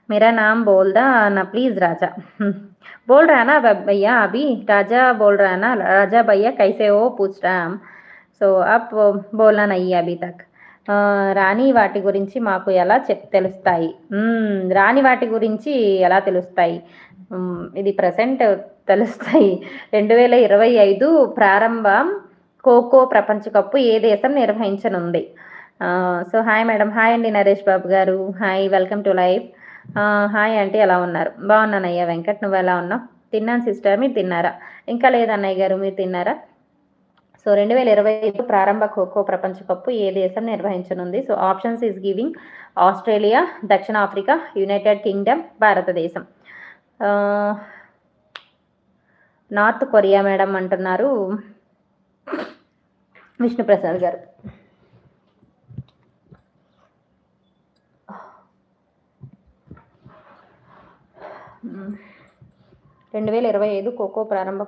मेरा नाम बोल दा ना प्लीज राजा। बोल रहा है ना भैया अभी राजा बोल रहा है ना राजा भैया कैसे हो पूछ रहा है हम। సో అప్ బోల్నా నయ్యి అభి తక్ రాని వాటి గురించి మాకు ఎలా తెలుస్తాయి రాని వాటి గురించి ఎలా తెలుస్తాయి ఇది ప్రజెంట్ తెలుస్తాయి 2025 ప్రారంభం ఖోఖో ప్రపంచ కప్పు ఏ దేశం నిర్వహించనుంది సో హాయ్ మేడం హాయ్ అండి నరేష్ బాబు గారు hi welcome to live hi అంటే ఎలా ఉన్నారు బాగున్నానయ్యా వెంకట్ నువ్వు ఎలా ఉన్నావు తిన్నాను సిస్టర్ మీరు తిన్నారా ఇంకా లేదన్నయ్య గారు మీరు తిన్నారా సో 2025 ప్రారంభ ఖోఖో ప్రపంచ కప్పు ఏ దేశం నిర్వహించనుంది so options is giving Australia దక్షిణాఫ్రికా యునైటెడ్ కింగ్డమ్ భారతదేశం నార్త్ కొరియా మేడం అంటున్నారు విష్ణుప్రసాద్ గారు 2025 ఖోఖో ప్రారంభ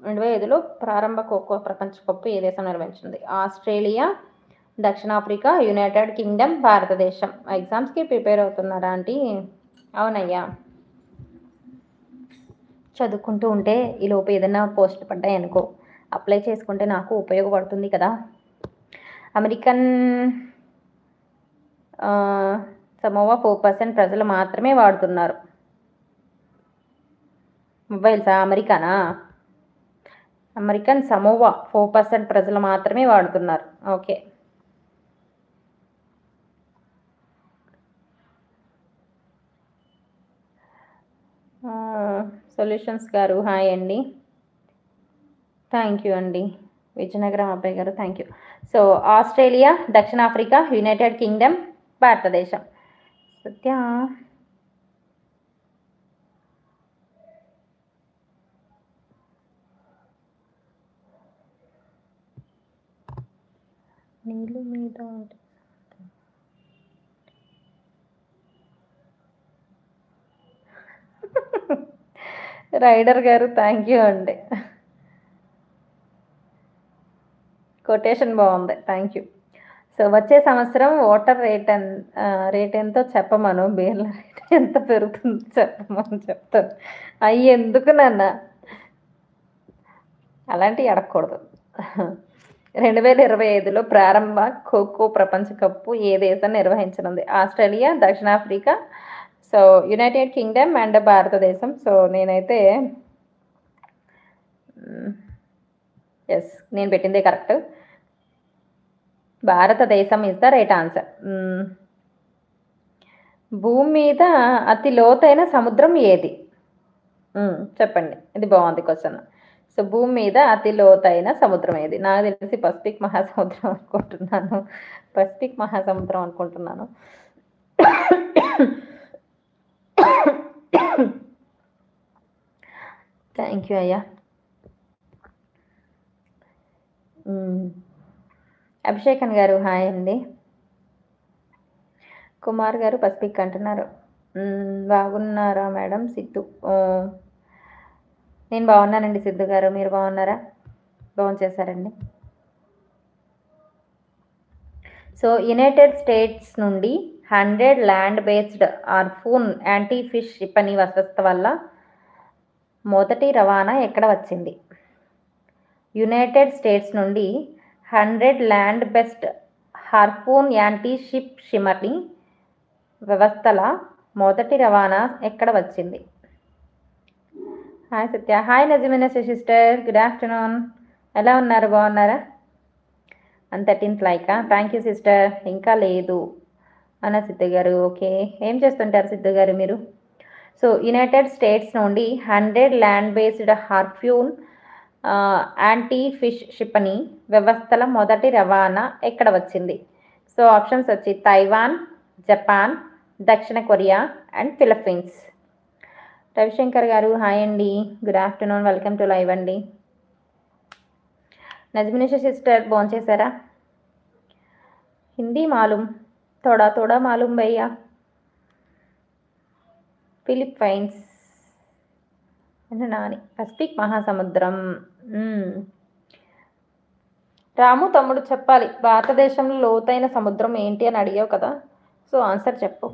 2025లో ప్రారంభ ఖోఖో ప్రపంచ కప్పు ఏ దేశం నిర్వహించింది ఆస్ట్రేలియా దక్షిణాఫ్రికా యునైటెడ్ కింగ్డమ్ భారతదేశం ఎగ్జామ్స్కి ప్రిపేర్ అవుతున్నారా ఆంటీ అవునయ్యా చదువుకుంటూ ఉంటే ఈలోపు ఏదైనా పోస్ట్ పడ్డాయి అనుకో అప్లై చేసుకుంటే నాకు ఉపయోగపడుతుంది కదా అమెరికన్ సమోవా 4% ప్రజలు మాత్రమే వాడుతున్నారు మొబైల్సా అమెరికన్ సమోవా 4% ప్రజలు మాత్రమే వాడుతున్నారు ఓకే సొల్యూషన్స్ గారు హాయ్ అండి థ్యాంక్ యూ అండి విజయనగరం అబ్బాయి గారు థ్యాంక్ యూ సో ఆస్ట్రేలియా దక్షిణాఫ్రికా యునైటెడ్ కింగ్డమ్ భారతదేశం సత్య నీళ్ళు మీద రైడర్ గారు థ్యాంక్ యూ అండి కొటేషన్ బాగుంది థ్యాంక్ యూ సో వచ్చే సంవత్సరం వాటర్ రేట్ ఎంతో చెప్పమను బీర్ల రేట్ ఎంత పెరుగుతుందో చెప్పమని చెప్తాను అయ్యి ఎందుకు నాన్న అలాంటివి అడగకూడదు 2025లో ప్రారంభ ఖోఖో ప్రపంచ కప్పు ఏ దేశం నిర్వహించనుంది ఆస్ట్రేలియా దక్షిణాఫ్రికా సో యునైటెడ్ కింగ్డమ్ అండ్ భారతదేశం సో నేనైతే ఎస్ నేను పెట్టిందే కరెక్ట్ భారతదేశం ఇస్ ద రైట్ ఆన్సర్ భూమి మీద అతి లోతైన సముద్రం ఏది చెప్పండి ఇది బాగుంది క్వశ్చన్ సో భూమి మీద అతి లోతైన సముద్రం ఏది నాకు తెలిసి పసిఫిక్ మహాసముద్రం అనుకుంటున్నాను థ్యాంక్ యూ అయ్యా అభిషేకన్ గారు హాయ్ అండి కుమార్ గారు పసిఫిక్ అంటున్నారు బాగున్నారా మేడం సిద్ధు నేను బాగున్నానండి సిద్ధు గారు మీరు బాగున్నారా బాగుంది చేశారండి సో యునైటెడ్ స్టేట్స్ నుండి 100 ల్యాండ్ బేస్డ్ ఆర్ఫూన్ యాంటీ ఫిష్ క్షిపణి వ్యవస్థ వల్ల మొదటి రవాణా ఎక్కడ వచ్చింది యునైటెడ్ స్టేట్స్ నుండి 100 land based Harpoon anti ship క్షిపణి వ్యవస్థల మొదటి రవాణా ఎక్కడ వచ్చింది హాయ్ సత్య హాయ్ నజమినా సిస్టర్ గుడ్ ఆఫ్టర్నూన్ ఎలా ఉన్నారు బాగున్నారా 13th Lyca thank you sister ఇంకా లేదు అన్న సిద్ధు గారు ఓకే ఏం చేస్తుంటారు సిద్ధు గారు మీరు సో యునైటెడ్ స్టేట్స్ నుండి 100 land based Harpoon anti fish క్షిపణి వ్యవస్థల మొదటి రవాణా ఎక్కడ వచ్చింది సో ఆప్షన్స్ వచ్చి తైవాన్ జపాన్ దక్షిణ కొరియా అండ్ ఫిలిప్పీన్స్ రవిశంకర్ గారు హాయ్ అండి good afternoon welcome to live అండి నజ్మినిషా సిస్టర్ ఫోన్ చేశారా హిందీ మాలూమ్ थोड़ा थोड़ा मालूम भैया ఫిలిప్పైన్స్ నాని పసిఫిక్ మహాసముద్రం రాము తమ్ముడు చెప్పాలి భారతదేశంలో లోతైన సముద్రం ఏంటి అని అడిగావు కదా సో ఆన్సర్ చెప్పు